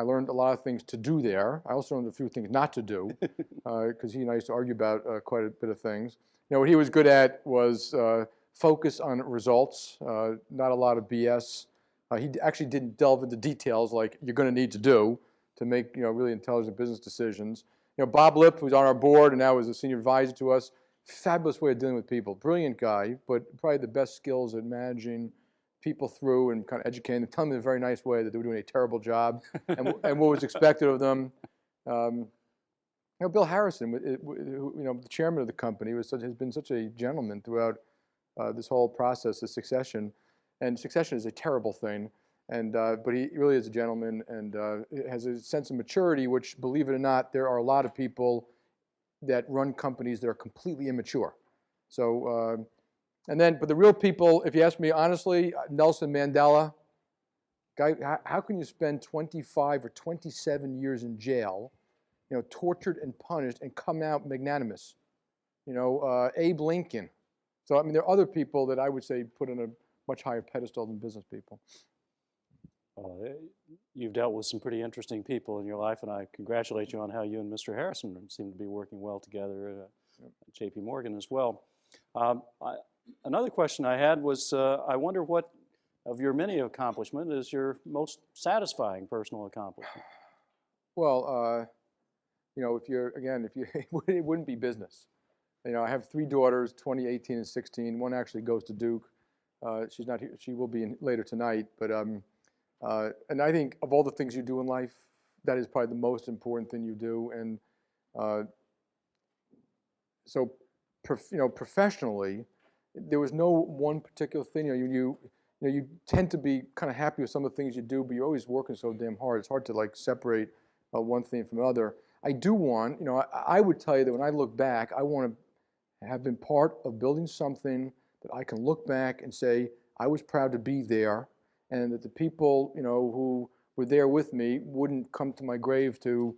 I learned a lot of things to do there. I also learned a few things not to do, because he and I used to argue about quite a bit of things. What he was good at was focus on results, not a lot of BS. He actually didn't delve into details like you're going to need to do to make really intelligent business decisions. Bob Lipp, who's on our board and now is a senior advisor to us, fabulous way of dealing with people. Brilliant guy, but probably the best skills at managing people through and kind of educating them, telling them in a very nice way that they were doing a terrible job and what was expected of them. Bill Harrison, the chairman of the company, has been such a gentleman throughout this whole process of succession. And succession is a terrible thing, but he really is a gentleman and has a sense of maturity, which, believe it or not, there are a lot of people that run companies that are completely immature. So, but the real people, if you ask me honestly, Nelson Mandela, guy, how can you spend 25 or 27 years in jail, tortured and punished, and come out magnanimous? Abe Lincoln. So, I mean, there are other people that I would say put on a much higher pedestal than business people. You've dealt with some pretty interesting people in your life, and I congratulate you on how you and Mr. Harrison seem to be working well together at JPMorgan as well. Another question I had was, I wonder what of your many accomplishments is your most satisfying personal accomplishment? Well, it wouldn't be business. I have 3 daughters, 20, 18, and 16. One actually goes to Duke. She's not here. She will be in later tonight. But and I think of all the things you do in life, that is probably the most important thing you do. And so, professionally, there was no one particular thing. You tend to be kind of happy with some of the things you do, but you're always working so damn hard. It's hard to like separate one thing from another. I do want, I would tell you that when I look back, I want to have been part of building something that I can look back and say I was proud to be there, and that the people who were there with me wouldn't come to my grave to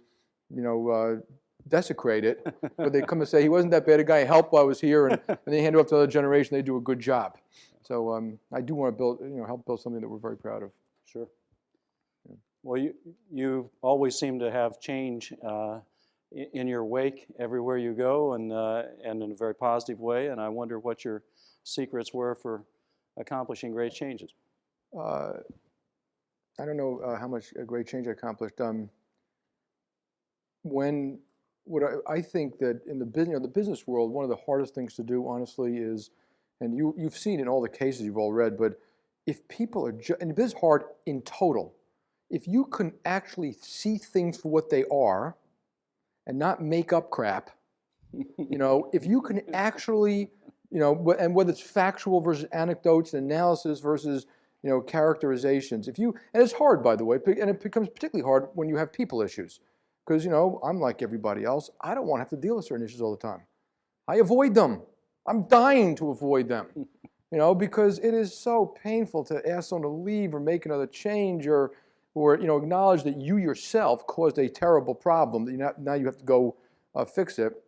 desecrate it, but they come and say he wasn't that bad a guy. He helped while I was here, and they hand it off to the other generation. They do a good job. So I do want to build, help build something that we're very proud of. Sure. Yeah. Well, you always seem to have change in your wake everywhere you go, and in a very positive way. And I wonder what your secrets were for accomplishing great changes. I don't know how much great change I accomplished. I think that in the business world, one of the hardest things to do, honestly, is, and you've seen in all the cases you've all read, but if people are, and this is hard in total, if you can actually see things for what they are and not make up crap, if you can actually, and whether it's factual versus anecdotes, analysis versus, characterizations, and it's hard, by the way, and it becomes particularly hard when you have people issues. Because, I'm like everybody else. I don't want to have to deal with certain issues all the time. I avoid them. I'm dying to avoid them, because it is so painful to ask someone to leave or make another change or acknowledge that you yourself caused a terrible problem that now you have to go fix it.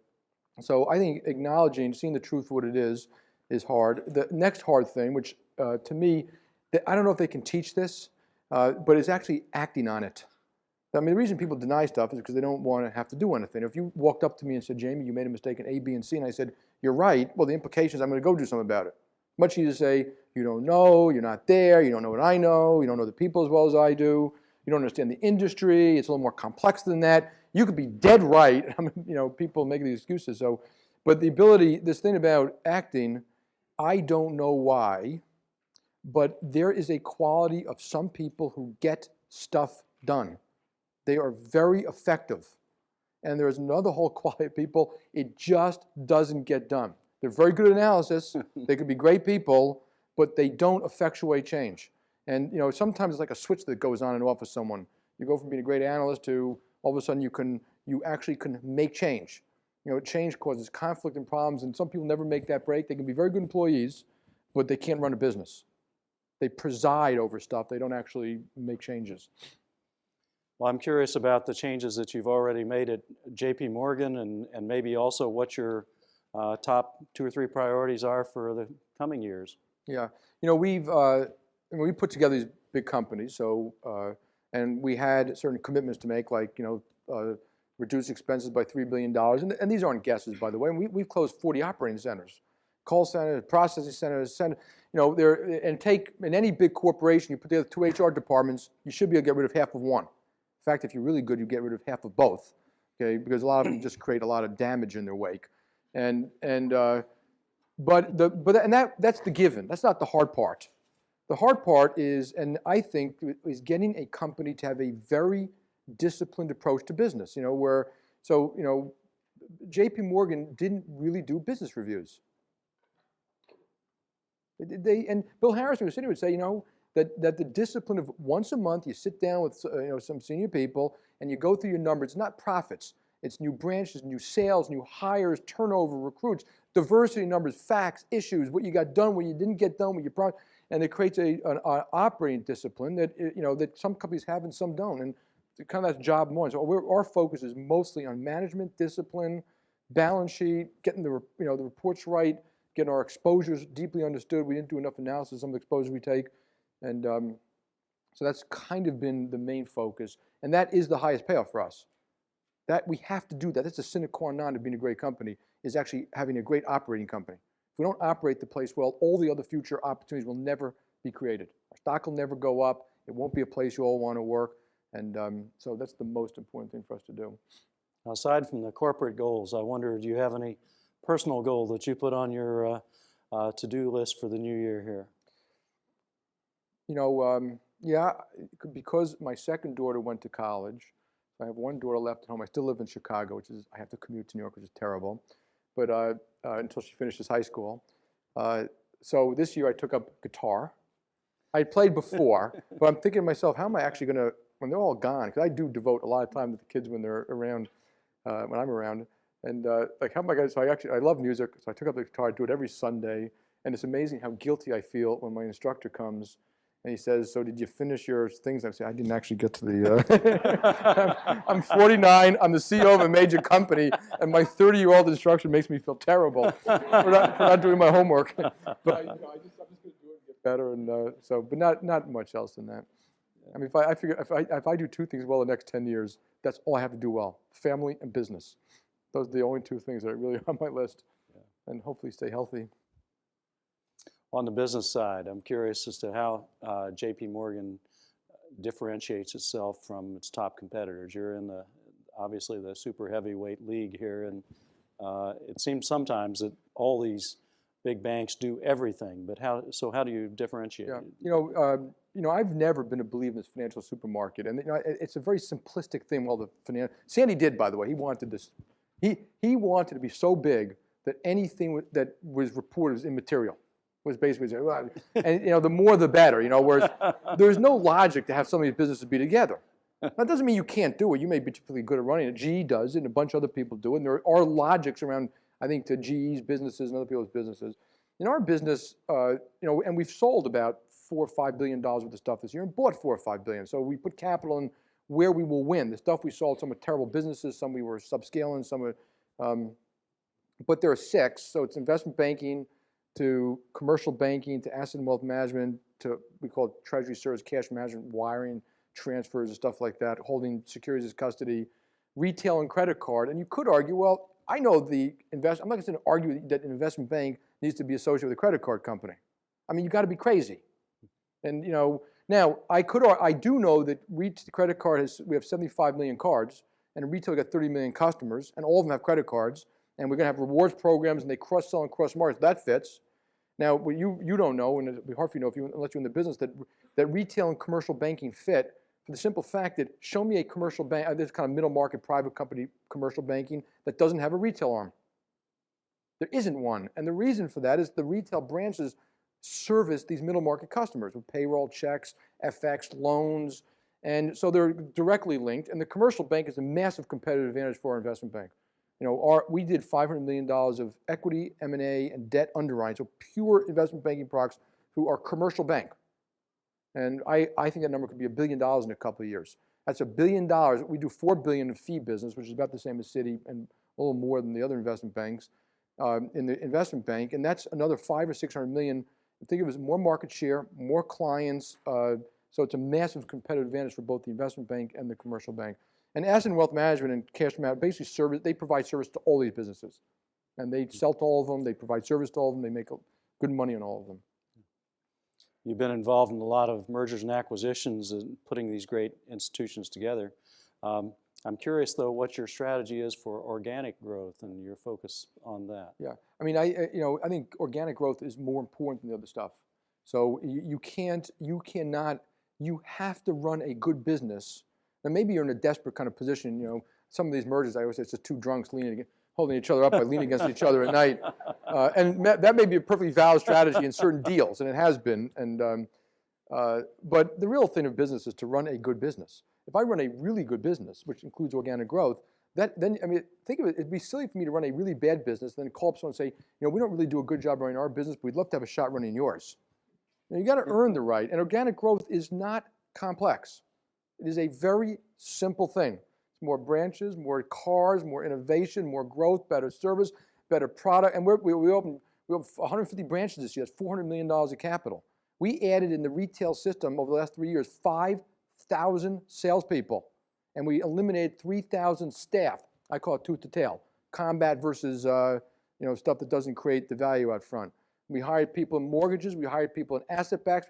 So I think acknowledging, seeing the truth for what it is hard. The next hard thing, which to me, I don't know if they can teach this, but it's actually acting on it. I mean, the reason people deny stuff is because they don't want to have to do anything. If you walked up to me and said, Jamie, you made a mistake in A, B, and C, and I said, you're right, well, the implication is I'm going to go do something about it. Much easier to say, you don't know, you're not there, you don't know what I know, you don't know the people as well as I do, you don't understand the industry, it's a little more complex than that. You could be dead right. People make these excuses. So, but the ability, this thing about acting, I don't know why, but there is a quality of some people who get stuff done. They are very effective. And there's another whole quality of people, it just doesn't get done. They're very good at analysis. They could be great people, but they don't effectuate change. And sometimes it's like a switch that goes on and off with someone. You go from being a great analyst to all of a sudden you actually can make change. Change causes conflict and problems, and some people never make that break. They can be very good employees, but they can't run a business. They preside over stuff. They don't actually make changes. Well, I'm curious about the changes that you've already made at JPMorgan, and maybe also what your top 2 or 3 priorities are for the coming years. Yeah, we put together these big companies, so and we had certain commitments to make, like reduce expenses by $3 billion. And these aren't guesses, by the way. We've closed 40 operating centers, call centers, processing centers, and take, in any big corporation, you put together 2 HR departments, you should be able to get rid of half of one. In fact, if you're really good, you get rid of half of both, okay? Because a lot of them just create a lot of damage in their wake. That's the given. That's not the hard part. The hard part is, and I think, is getting a company to have a very disciplined approach to business. JPMorgan didn't really do business reviews. And Bill Harrison was sitting would say, that the discipline of once a month you sit down with some senior people and you go through your numbers. It's not profits. It's new branches, new sales, new hires, turnover, recruits, diversity numbers, facts, issues, what you got done, what you didn't get done, what you brought, and it creates an operating discipline that that some companies have and some don't. And kind of that's job one. So our focus is mostly on management, discipline, balance sheet, getting the reports right, getting our exposures deeply understood. We didn't do enough analysis of some of the exposures we take, and so that's kind of been the main focus, and that is the highest payoff for us. That we have to do that. That's a sine qua non of being a great company, is actually having a great operating company. If we don't operate the place well, all the other future opportunities will never be created. Our stock will never go up. It won't be a place you all want to work. And so that's the most important thing for us to do. Aside from the corporate goals, I wonder, do you have any personal goal that you put on your to-do list for the new year here? Yeah, because my second daughter went to college. I have one daughter left at home. I still live in Chicago, I have to commute to New York, which is terrible. But until she finishes high school. So this year I took up guitar. I had played before, but I'm thinking to myself, how am I actually going to, when they're all gone, because I do devote a lot of time to the kids when they're around, when I'm around, and like how am I going to, so I love music, so I took up the guitar, I do it every Sunday, and it's amazing how guilty I feel when my instructor comes and he says, so did you finish your things? I say, I didn't actually get to the, I'm 49, I'm the CEO of a major company, and my 30-year-old instructor makes me feel terrible for not doing my homework. But I'm just going to do it and get better, and but not much else than that. I mean, I figure if I do 2 things well the next 10 years, that's all I have to do well: family and business. Those are the only 2 things that are really on my list, and hopefully stay healthy. On the business side, I'm curious as to how JPMorgan differentiates itself from its top competitors. You're in obviously the super heavyweight league here, and it seems sometimes that all these big banks do everything. But how do you differentiate? Yeah, I've never been a believer in this financial supermarket, and it's a very simplistic thing. Well, Sandy did, by the way. He wanted this. He wanted to be so big that anything that was reported was immaterial. Was basically, well, and the more the better. Whereas there's no logic to have some of these businesses be together. That doesn't mean you can't do it. You may be particularly good at running it. GE does it, and a bunch of other people do it. And there are logics around, I think, to GE's businesses and other people's businesses. In our business, and we've sold about $4 or $5 billion worth of stuff this year, and bought $4 or $5 billion. So we put capital in where we will win. The stuff we sold, some were terrible businesses, some we were subscaling, some were, but there are 6. So it's investment banking, to commercial banking, to asset and wealth management, to we call it treasury service, cash management, wiring, transfers, and stuff like that, holding securities as custody, retail and credit card. And you could argue, well, I know I'm not going to argue that an investment bank needs to be associated with a credit card company. I mean, you got to be crazy. And now I do know that credit card we have 75 million cards, and in retail we got 30 million customers, and all of them have credit cards, and we're going to have rewards programs, and they cross-sell and cross-market. That fits. Now, what you don't know, and it'd be hard for you to know unless you're in the business, that retail and commercial banking fit for the simple fact that show me a commercial bank, this kind of middle market private company commercial banking that doesn't have a retail arm. There isn't one, and the reason for that is the retail branches service these middle market customers with payroll, checks, FX, loans, and so they're directly linked. And the commercial bank is a massive competitive advantage for our investment bank. We did $500 million of equity, M&A, and debt underwriting, so pure investment banking products through our commercial bank. And I think that number could be $1 billion in a couple of years. That's $1 billion. We do $4 billion in fee business, which is about the same as Citi and a little more than the other investment banks in the investment bank. And that's another $500 or $600 million. Think of it as more market share, more clients, So it's a massive competitive advantage for both the investment bank and the commercial bank. And asset and wealth management and cash management basically they provide service to all these businesses. And they sell to all of them, they provide service to all of them, they make good money on all of them. You've been involved in a lot of mergers and acquisitions and putting these great institutions together. I'm curious, though, what your strategy is for organic growth and your focus on that. Yeah, I mean, I think organic growth is more important than the other stuff. So you have to run a good business. And maybe you're in a desperate kind of position. You know, some of these mergers, I always say it's just two drunks holding each other up by leaning against each other at night. And that may be a perfectly valid strategy in certain deals, and it has been. But the real thing of business is to run a good business. If I run a really good business, which includes organic growth, then I mean, think of it, it'd be silly for me to run a really bad business, then call up someone and say, you know, we don't really do a good job running our business, but we'd love to have a shot running yours. Now, you got to earn the right, and organic growth is not complex. It is a very simple thing. It's more branches, more cars, more innovation, more growth, better service, better product, and we opened 150 branches this year. That's $400 million of capital. We added in the retail system over the last 3 years 5,000 salespeople, and we eliminated 3,000 staff. I call it tooth to tail, combat versus stuff that doesn't create the value out front. We hired people in mortgages. We hired people in asset backs.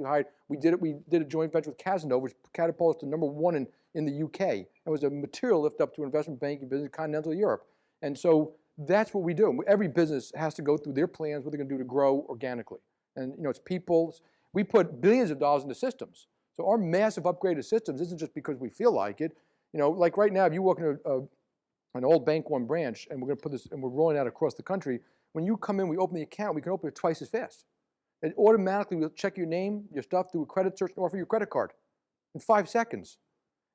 We did a joint venture with Casanova, which catapulted us to #1 in the UK. It was a material lift up to investment banking business in continental Europe. And so that's what we do. Every business has to go through their plans, what they're going to do to grow organically. And it's people. We put billions of dollars into systems. So our massive upgrade of systems isn't just because we feel like it. Like right now, if you walk into an old Bank One branch, and we're going to put this, and we're rolling out across the country. When you come in, we open the account, we can open it twice as fast. It automatically will check your name, your stuff, do a credit search, and offer you a credit card in 5 seconds.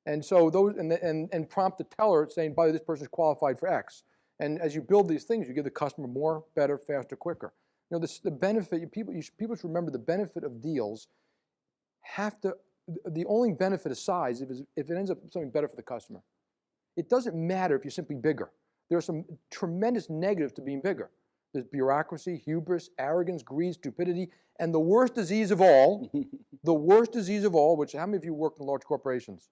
And so those, and prompt the teller saying, by the way, this person is qualified for X. And as you build these things, you give the customer more, better, faster, quicker. The benefit, people should remember the benefit of deals the only benefit of size if it ends up something better for the customer. It doesn't matter if you're simply bigger. There are some tremendous negatives to being bigger. There's bureaucracy, hubris, arrogance, greed, stupidity, and the worst disease of all, which how many of you work in large corporations?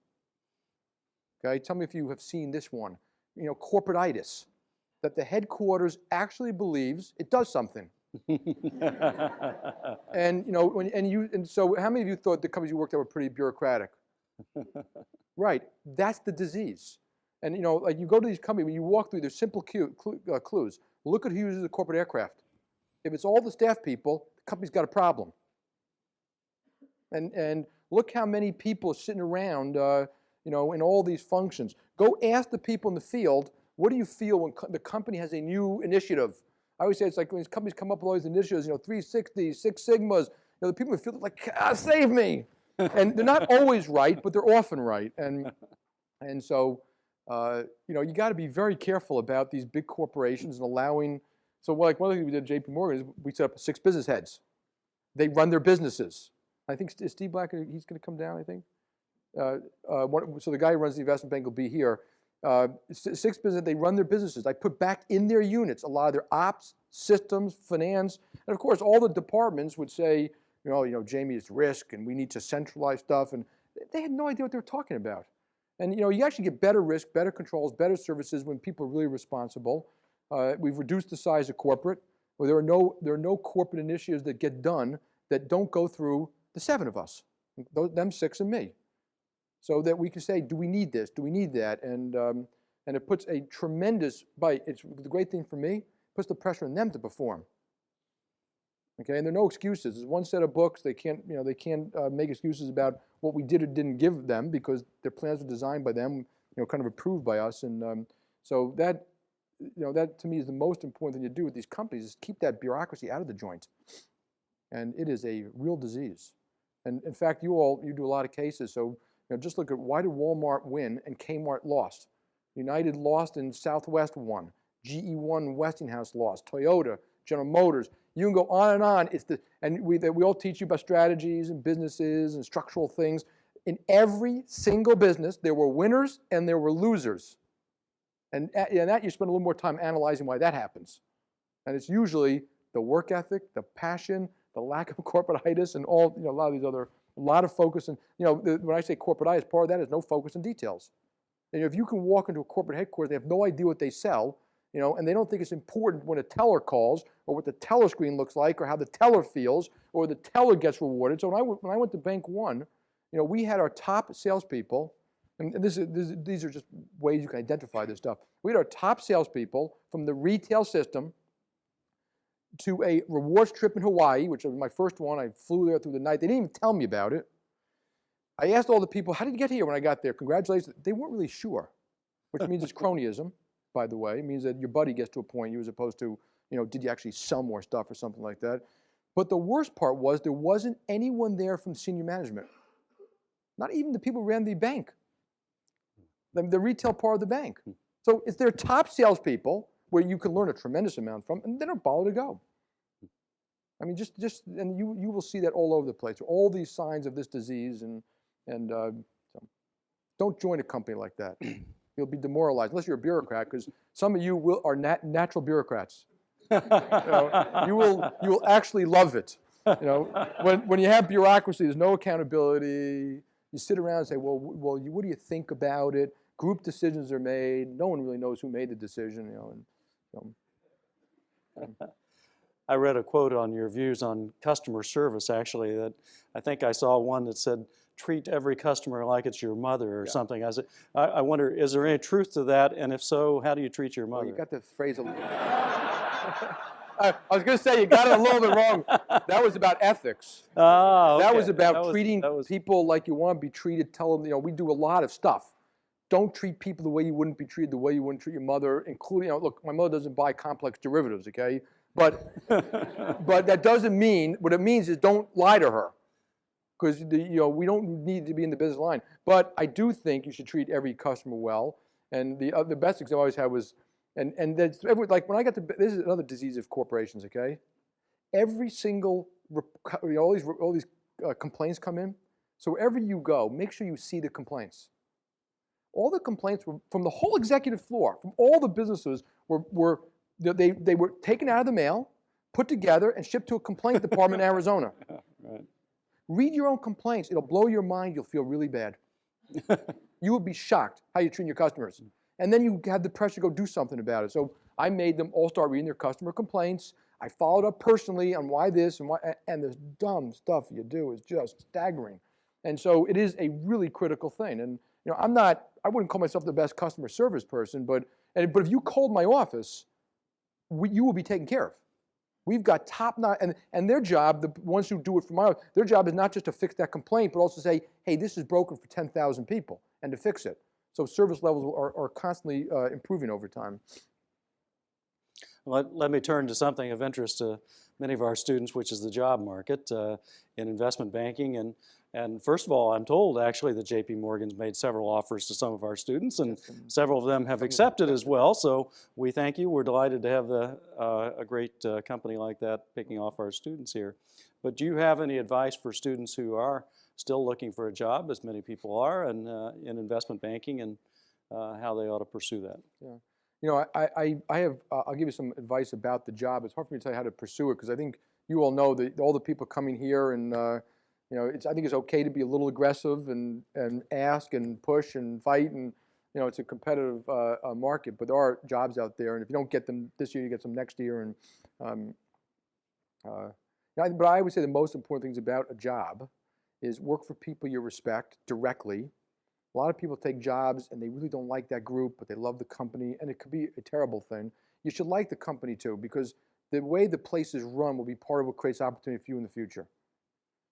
Okay, tell me if you have seen this one. Corporatitis, that the headquarters actually believes it does something. And so how many of you thought the companies you worked at were pretty bureaucratic? Right, that's the disease. And like you go to these companies, when you walk through, there's simple clues. Look at who uses the corporate aircraft. If it's all the staff people, the company's got a problem. And look how many people are sitting around, in all these functions. Go ask the people in the field, what do you feel when the company has a new initiative? I always say it's like when these companies come up with all these initiatives, 360s, Six Sigmas, the people in the field are like, save me. And they're not always right, but they're often right. And so, you got to be very careful about these big corporations and allowing. So, like one of the things we did at JPMorgan is we set up 6 business heads. They run their businesses. I think Steve Black, he's going to come down. I think. So the guy who runs the investment bank will be here. 6 business, they run their businesses. I put back in their units a lot of their ops, systems, finance, and of course all the departments would say, Jamie, it's risk, and we need to centralize stuff, and they had no idea what they were talking about. And you actually get better risk, better controls, better services when people are really responsible. We've reduced the size of corporate. Where there are no corporate initiatives that get done that don't go through the 7 of us, them 6 and me, so that we can say, do we need this? Do we need that? And it puts a tremendous bite. It's the great thing for me. Puts the pressure on them to perform. Okay, and there are no excuses. There's one set of books. They can't make excuses about what we did or didn't give them because their plans were designed by them, kind of approved by us. And so that to me is the most important thing to do with these companies is keep that bureaucracy out of the joint. And it is a real disease. And in fact, you do a lot of cases. So just look at why did Walmart win and Kmart lost? United lost and Southwest won. GE won, Westinghouse lost. Toyota, General Motors. You can go on and on. We all teach you about strategies and businesses and structural things. In every single business, there were winners and there were losers. And that you spend a little more time analyzing why that happens. And it's usually the work ethic, the passion, the lack of corporatitis, and a lot of these other A lot of focus on, when I say corporate part of that is no focus on details. And if you can walk into a corporate headquarters, they have no idea what they sell, and they don't think it's important when a teller calls or what the teller screen looks like or how the teller feels or the teller gets rewarded. So when I went to Bank One, we had our top salespeople, and these are just ways you can identify this stuff. We had our top salespeople from the retail system to a rewards trip in Hawaii, which was my first one. I flew there through the night. They didn't even tell me about it. I asked all the people, how did you get here when I got there? Congratulations. They weren't really sure, which means it's cronyism, by the way. It means that your buddy gets to appoint you as opposed to, did you actually sell more stuff or something like that? But the worst part was there wasn't anyone there from senior management. Not even the people who ran the bank, the retail part of the bank. So it's their top salespeople where you can learn a tremendous amount from, and they don't bother to go. I mean, and you will see that all over the place. All these signs of this disease, and so don't join a company like that. You'll be demoralized, unless you're a bureaucrat, because some of you are natural bureaucrats. You will actually love it. When you have bureaucracy, there's no accountability. You sit around and say, well, what do you think about it? Group decisions are made. No one really knows who made the decision. I read a quote on your views on customer service, actually, that I think I saw one that said, treat every customer like it's your mother or something. I wonder, is there any truth to that? And if so, how do you treat your mother? Well, you got the phrase a little. I was going to say, you got it a little bit wrong. That was about ethics. Oh, okay. That was about treating people like you want to be treated. Tell them, we do a lot of stuff. Don't treat people the way you wouldn't be treated, the way you wouldn't treat your mother, including, look, my mother doesn't buy complex derivatives, okay? But that doesn't mean, what it means is don't lie to her. Because we don't need to be in the business line. But I do think you should treat every customer well. And the best example I always had was, and that's, like when I got to, this is another disease of corporations, okay? Every single, all these complaints come in. So wherever you go, make sure you see the complaints. All the complaints were from the whole executive floor, from all the businesses they were taken out of the mail, put together, and shipped to a complaint department in Arizona. Right. Read your own complaints. It'll blow your mind. You'll feel really bad. You will be shocked how you treat your customers. And then you have the pressure to go do something about it. So I made them all start reading their customer complaints. I followed up personally on why this and why, and this dumb stuff you do is just staggering. And so it is a really critical thing. And I wouldn't call myself the best customer service person, but if you called my office, you will be taken care of. We've got top-notch, and their job, the ones who do it for my office, their job is not just to fix that complaint, but also say, hey, this is broken for 10,000 people, and to fix it. So service levels are constantly improving over time. Let me turn to something of interest to many of our students, which is the job market in investment banking. And first of all, I'm told actually that JPMorgan's made several offers to some of our students, and several of them have accepted as well. So we thank you. We're delighted to have a great company like that picking off our students here. But do you have any advice for students who are still looking for a job, as many people are, and in investment banking, and how they ought to pursue that? Yeah. I'll give you some advice about the job. It's hard for me to tell you how to pursue it, because I think you all know that all the people coming here, and I think it's okay to be a little aggressive and ask and push and fight, and it's a competitive market. But there are jobs out there, and if you don't get them this year, you get them next year. But I would say the most important things about a job is work for people you respect directly. A lot of people take jobs and they really don't like that group, but they love the company, and it could be a terrible thing. You should like the company too, because the way the place is run will be part of what creates opportunity for you in the future.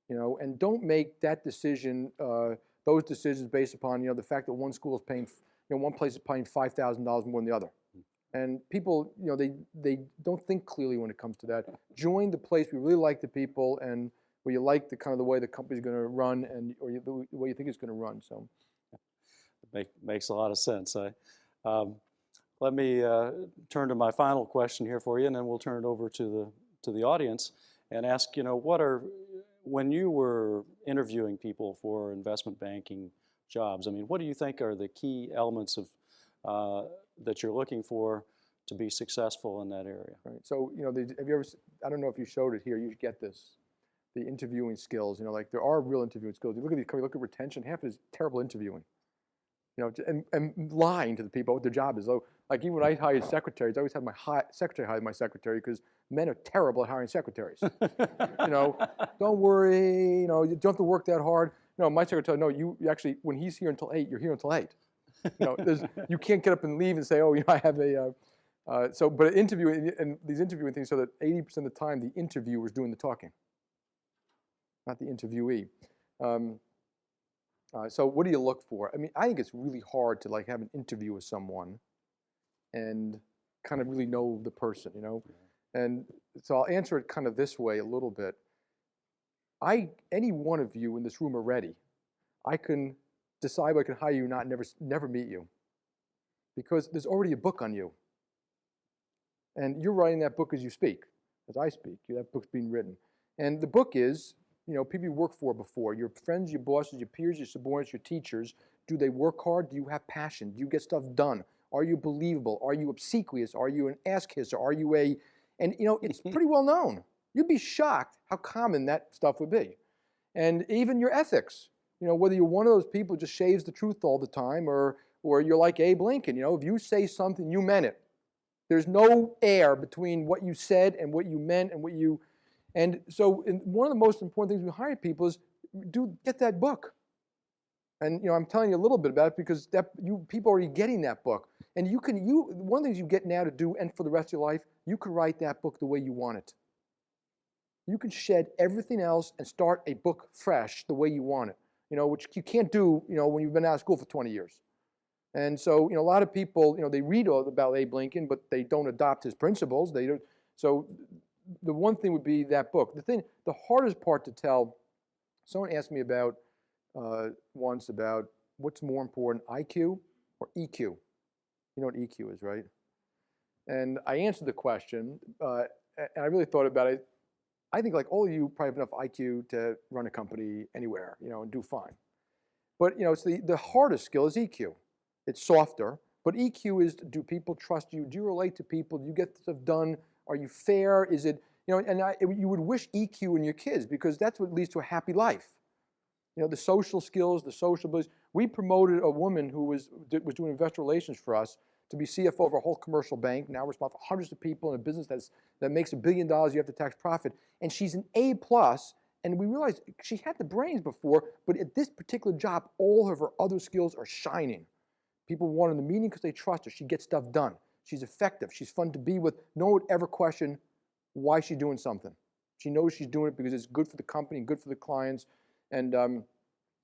And don't make that decision, those decisions based upon the fact that one school is paying, one place is paying $5,000 more than the other. And people, they don't think clearly when it comes to that. Join the place where you really like the people, and where you like the way the company's going to run, and or the way you think it's going to run. So. Makes a lot of sense. Let me turn to my final question here for you, and then we'll turn it over to the audience and ask, when you were interviewing people for investment banking jobs, I mean, what do you think are the key elements of that you're looking for to be successful in that area? Right. So, have you ever? I don't know if you showed it here. You get this. the interviewing skills. You know, like there are real interviewing skills. You look at look at retention. Half is terrible interviewing. You know, and lying to the people what their job is. So, like even when I hired secretaries, I always had my secretary hire my secretary because men are terrible at hiring secretaries. You know, don't worry. You know, you don't have to work that hard. No, my secretary, no, you actually when he's here until 8, you're here until 8. You know, you can't get up and leave and say, oh, you know, I have a. But interviewing and these interviewing things, so that 80% of the time the interviewer is doing the talking, not the interviewee. So what do you look for? I mean, I think it's really hard to like have an interview with someone and kind of really know the person, you know? And so I'll answer it kind of this way a little bit. Any one of you in this room are ready. I can decide I can hire you, not never meet you. Because there's already a book on you. And you're writing that book as you speak, as I speak. That book's being written. And the book is, you know, people you worked for before, your friends, your bosses, your peers, your subordinates, your teachers. Do they work hard? Do you have passion? Do you get stuff done? Are you believable? Are you obsequious? Are you an ass kisser? Are you and you know, it's pretty well known. You'd be shocked how common that stuff would be. And even your ethics, you know, whether you're one of those people who just shaves the truth all the time or you're like Abe Lincoln, you know, if you say something, you meant it. There's no air between what you said and what you meant and what you. And so one of the most important things we hire people is get that book. And you know, I'm telling you a little bit about it because people are already getting that book. And one of the things you get now to do and for the rest of your life, you can write that book the way you want it. You can shed everything else and start a book fresh the way you want it. You know, which you can't do, you know, when you've been out of school for 20 years. And so, you know, a lot of people, you know, they read all about Abe Lincoln, but they don't adopt his principles. They don't. So the one thing would be that book. The hardest part to tell, someone asked me about once about what's more important, IQ or EQ? You know what EQ is, right? And I answered the question, and I really thought about it. I think like all of you probably have enough IQ to run a company anywhere, you know, and do fine. But, you know, it's the hardest skill is EQ. It's softer, but EQ is, do people trust you? Do you relate to people? Do you get stuff done? Are you fair? Is it, you know, and you would wish EQ in your kids because that's what leads to a happy life. You know, the social skills, the social abilities. We promoted a woman who was doing investor relations for us to be CFO of a whole commercial bank, now responsible for hundreds of people in a business that makes $1 billion you have to tax profit. And she's an A+, and we realized she had the brains before, but at this particular job, all of her other skills are shining. People want her in the meeting because they trust her. She gets stuff done. She's effective. She's fun to be with. No one would ever question why she's doing something. She knows she's doing it because it's good for the company, good for the clients. And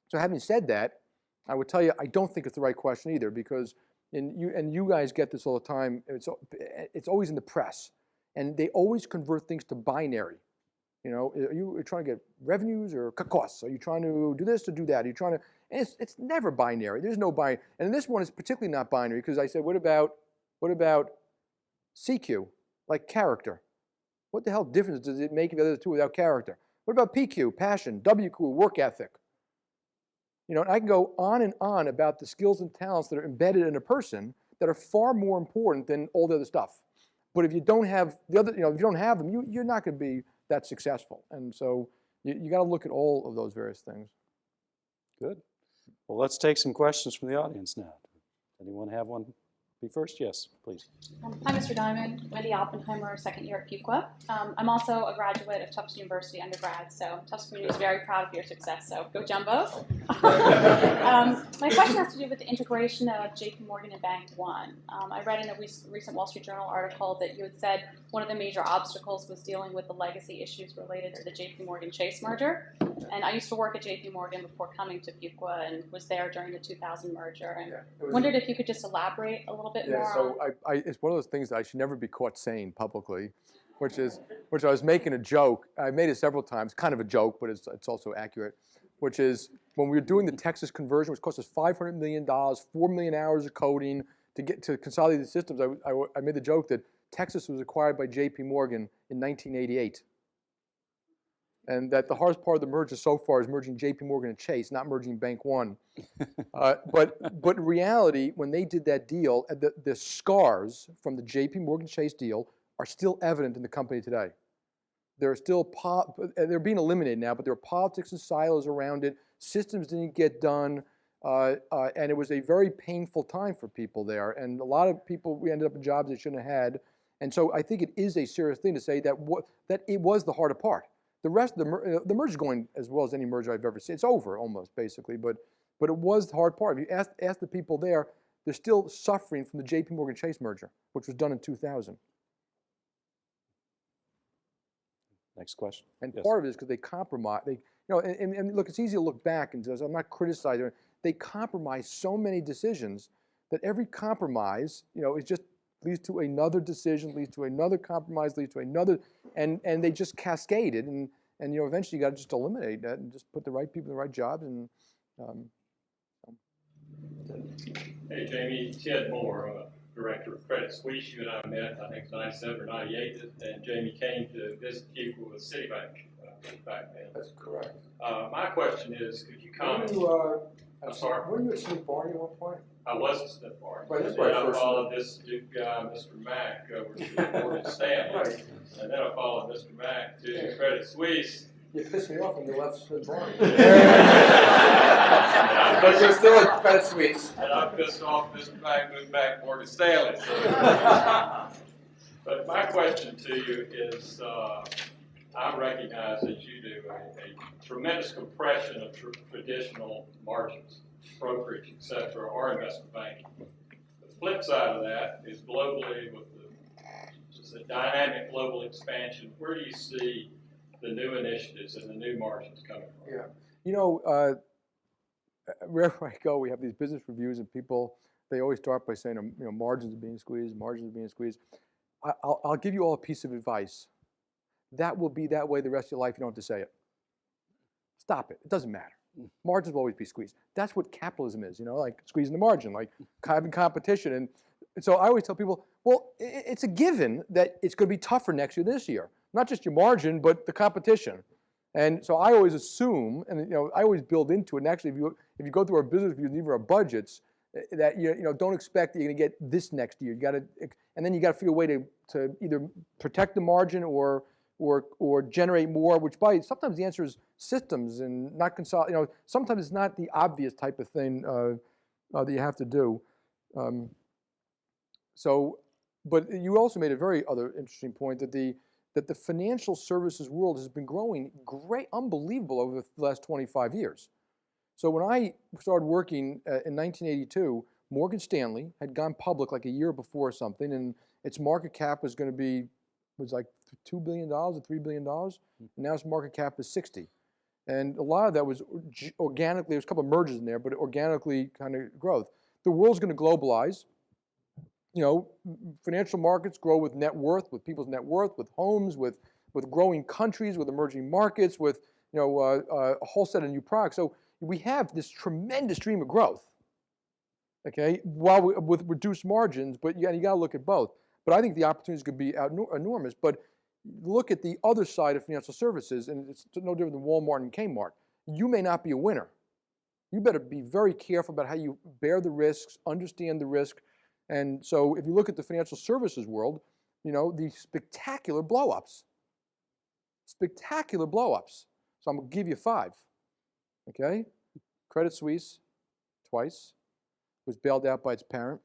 so having said that, I would tell you I don't think it's the right question either because you guys get this all the time. It's always in the press. And they always convert things to binary. You know, are you trying to get revenues or cut costs? Are you trying to do this or do that? Are you trying to, and it's never binary. There's no binary. And this one is particularly not binary because I said, what about CQ, like character? What the hell difference does it make if the other two without character? What about PQ, passion, WQ, work ethic? You know, and I can go on and on about the skills and talents that are embedded in a person that are far more important than all the other stuff. But if you don't have the other, you know, if you don't have them, you're not going to be that successful. And so you got to look at all of those various things. Good. Well, let's take some questions from the audience now. Anyone have one? Be first? Yes, please. Hi, Mr. Dimon. Wendy Oppenheimer, second year at Fuqua. I'm also a graduate of Tufts University undergrad, so Tufts community is very proud of your success, so go Jumbos. My question has to do with the integration of JPMorgan and Bank One. I read in a recent Wall Street Journal article that you had said one of the major obstacles was dealing with the legacy issues related to the JPMorgan Chase merger. And I used to work at JPMorgan before coming to Fuqua and was there during the 2000 merger. And wondered if you could just elaborate a little bit more. Yeah, so it's one of those things that I should never be caught saying publicly, which I was making a joke. I made it several times, kind of a joke, but it's also accurate, which is when we were doing the Texas conversion, which cost us $500 million, 4 million hours of coding to consolidate the systems, I made the joke that Texas was acquired by JPMorgan in 1988. And that the hardest part of the merger so far is merging JPMorgan and Chase, not merging Bank One. But in reality, when they did that deal, the scars from the JPMorgan Chase deal are still evident in the company today. There are still they're being eliminated now, but there are politics and silos around it. Systems didn't get done, and it was a very painful time for people there. And a lot of people, we ended up in jobs they shouldn't have had. And so I think it is a serious thing to say that it was the harder part. The rest of the merge is going as well as any merger I've ever seen. It's over almost basically, but it was the hard part. If you ask the people there, they're still suffering from the JPMorgan Chase merger, which was done in 2000. Next question. And yes. part of it is because they compromise. And look, it's easy to look back and say, I'm not criticizing. They compromise so many decisions that every compromise, is just leads to another decision, leads to another compromise, leads to another, and they just cascaded. And eventually you got to just eliminate that and just put the right people in the right jobs. And Hey, Jamie, Ted Moore, Director of Credit Suisse. You and I met, I think, 97 or 98, and Jamie came to visit Fuqua with Citibank back then. that's correct. My question is, could you comment? I'm sorry? Were you at Smith Barney at one point? I was at Smith Barney. Right, that's then right, I first. followed this Duke guy, Mr. Mack, over to Morgan Stanley. Right. And then I followed Mr. Mack to Credit Suisse. You pissed me off when you left Smith Barney. But But you're still at Credit Suisse. And I pissed off Mr. Mack, moved back to Morgan Stanley. So. But my question to you is, I recognize that you do a tremendous compression of traditional margins, brokerage, et cetera, or investment banking. The flip side of that is globally with just a dynamic global expansion. Where do you see the new initiatives and the new margins coming from? Yeah. Wherever I go, we have these business reviews, and people, they always start by saying, margins are being squeezed, margins are being squeezed. I'll give you all a piece of advice. That will be that way the rest of your life. You don't have to say it. Stop it. It doesn't matter. Margins will always be squeezed. That's what capitalism is, like squeezing the margin, like having competition. And so I always tell people, well, it's a given that it's going to be tougher next year than this year. Not just your margin, but the competition. And so I always assume, and I always build into it. And actually, if you go through our business reviews and even our budgets, that don't expect that you're going to get this next year. You got to, and then you got to figure a way to either protect the margin or generate more. Which sometimes the answer is systems and not consolidate. Sometimes it's not the obvious type of thing that you have to do. But you also made a very other interesting point that the financial services world has been growing unbelievable over the last 25 years. So when I started working in 1982, Morgan Stanley had gone public like a year before or something, and its market cap was like $2 billion or $3 billion. And now its market cap is 60. And a lot of that was organically, there was a couple of mergers in there, but organically kind of growth. The world's going to globalize. Financial markets grow with net worth, with people's net worth, with homes, with growing countries, with emerging markets, with a whole set of new products. So we have this tremendous stream of growth, okay, with reduced margins. But you got to look at both. But I think the opportunities could be enormous. But look at the other side of financial services, and it's no different than Walmart and Kmart. You may not be a winner. You better be very careful about how you bear the risks, understand the risk. And so if you look at the financial services world, the spectacular blow-ups. Spectacular blow-ups. So I'm going to give you 5. Okay? Credit Suisse, twice, was bailed out by its parent.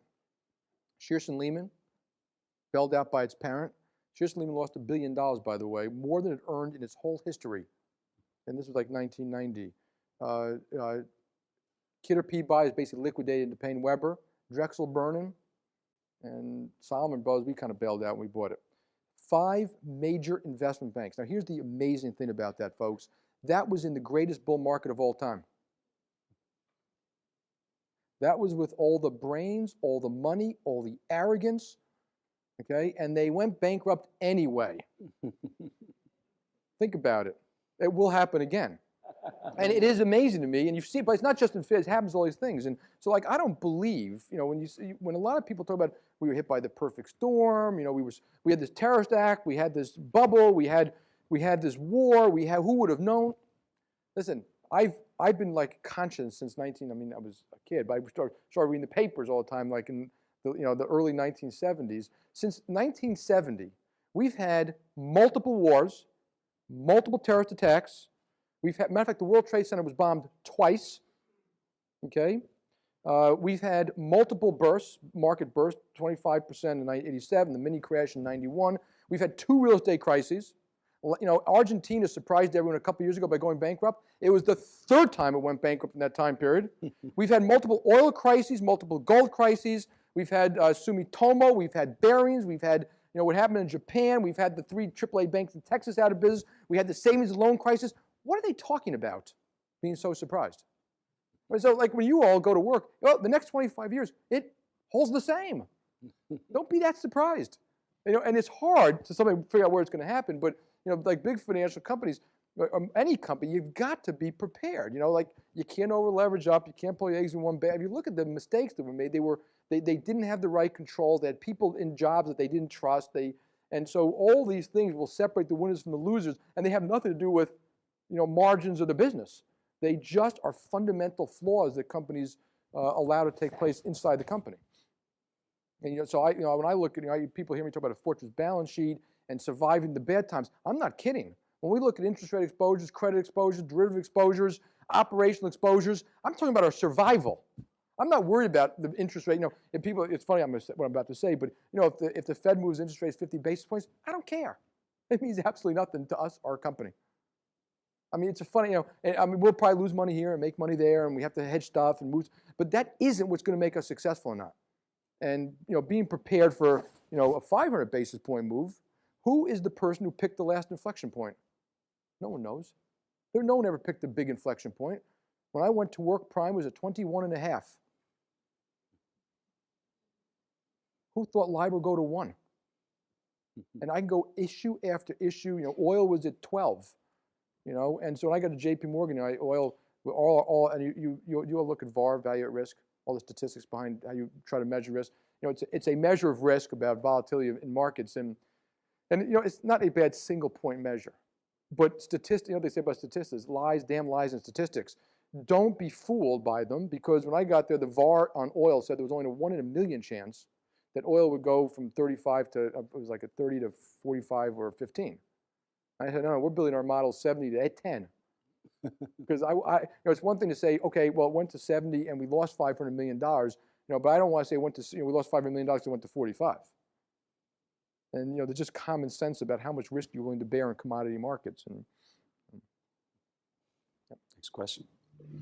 Shearson Lehman, bailed out by its parent. Shearson Lehman lost $1 billion, by the way, more than it earned in its whole history. And this was like 1990. Kidder Peabody is basically liquidated into Payne Weber. Drexel Burnham and Solomon Brothers, we kind of bailed out when we bought it. 5 major investment banks. Now here's the amazing thing about that, folks. That was in the greatest bull market of all time. That was with all the brains, all the money, all the arrogance, okay? And they went bankrupt anyway. Think about it. It will happen again. And it is amazing to me, and you see, but it's not just in Fed, it happens all these things. And so I don't believe, when a lot of people talk about we were hit by the perfect storm, we had this terrorist act, we had this bubble, we had this war, who would have known? Listen, I've been like conscious since I was a kid, but I started reading the papers all the time, like in the early 1970s. Since 1970, we've had multiple wars, multiple terrorist attacks. We've had, matter of fact, the World Trade Center was bombed twice. Okay, we've had multiple bursts, market bursts, 25% in 1987, the mini crash in 91. We've had 2 real estate crises. You know, Argentina surprised everyone a couple years ago by going bankrupt. It was the 3rd time it went bankrupt in that time period. We've had multiple oil crises, multiple gold crises. We've had Sumitomo. We've had Barings. We've had, you know, what happened in Japan. We've had the 3 AAA banks in Texas out of business. We had the savings and loan crisis. What are they talking about being so surprised? So like when you all go to work, oh, the next 25 years, it holds the same. Don't be that surprised. You know, and it's hard to somebody figure out where it's going to happen, but you know, like big financial companies, any company, you've got to be prepared. You know, like you can't over leverage up, you can't pull your eggs in one bag. If you look at the mistakes that were made, they didn't have the right controls. They had people in jobs that they didn't trust. And so all these things will separate the winners from the losers, and they have nothing to do with, you know, margins of the business. They just are fundamental flaws that companies allow to take place inside the company. And you know, so when I look at, you know, people hear me talk about a fortress balance sheet and surviving the bad times. I'm not kidding. When we look at interest rate exposures, credit exposures, derivative exposures, operational exposures, I'm talking about our survival. I'm not worried about the interest rate. You know, if people, it's funny what I'm about to say, but you know, if the Fed moves interest rates 50 basis points, I don't care. It means absolutely nothing to us, our company. I mean, it's a funny, you know, and, I mean, we'll probably lose money here and make money there, and we have to hedge stuff and move, but that isn't what's going to make us successful or not. And you know, being prepared for, you know, a 500 basis point move, who is the person who picked the last inflection point? No one knows. No one ever picked a big inflection point. When I went to work, prime was at 21.5. Who thought LIBOR would go to 1? And I can go issue after issue. You know, oil was at 12. You know, and so when I got to JPMorgan, you know, oil, and you'll look at VAR, value at risk, all the statistics behind how you try to measure risk. You know, it's a measure of risk about volatility in markets, and you know, it's not a bad single point measure. But statistics, you know what they say about statistics, lies, damn lies in statistics. Don't be fooled by them, because when I got there, the VAR on oil said there was only a 1 in a million chance that oil would go from 35 to, it was like a 30 to 45 or 15. I said, no, we're building our model 70 to 10. Because you know, it's one thing to say, okay, well, it went to 70 and we lost $500 million, you know, but I don't want to say it went to, you know, we lost $500 million and it went to 45. And, you know, there's just common sense about how much risk you're willing to bear in commodity markets. And yeah. Next question.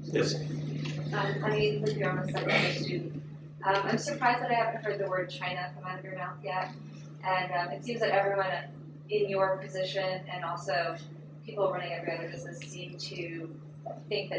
Yes. I mean, since you're on the subject issue, I'm surprised that I haven't heard the word China come out of your mouth yet. And it seems that everyone in your position and also people running every other business seem to think that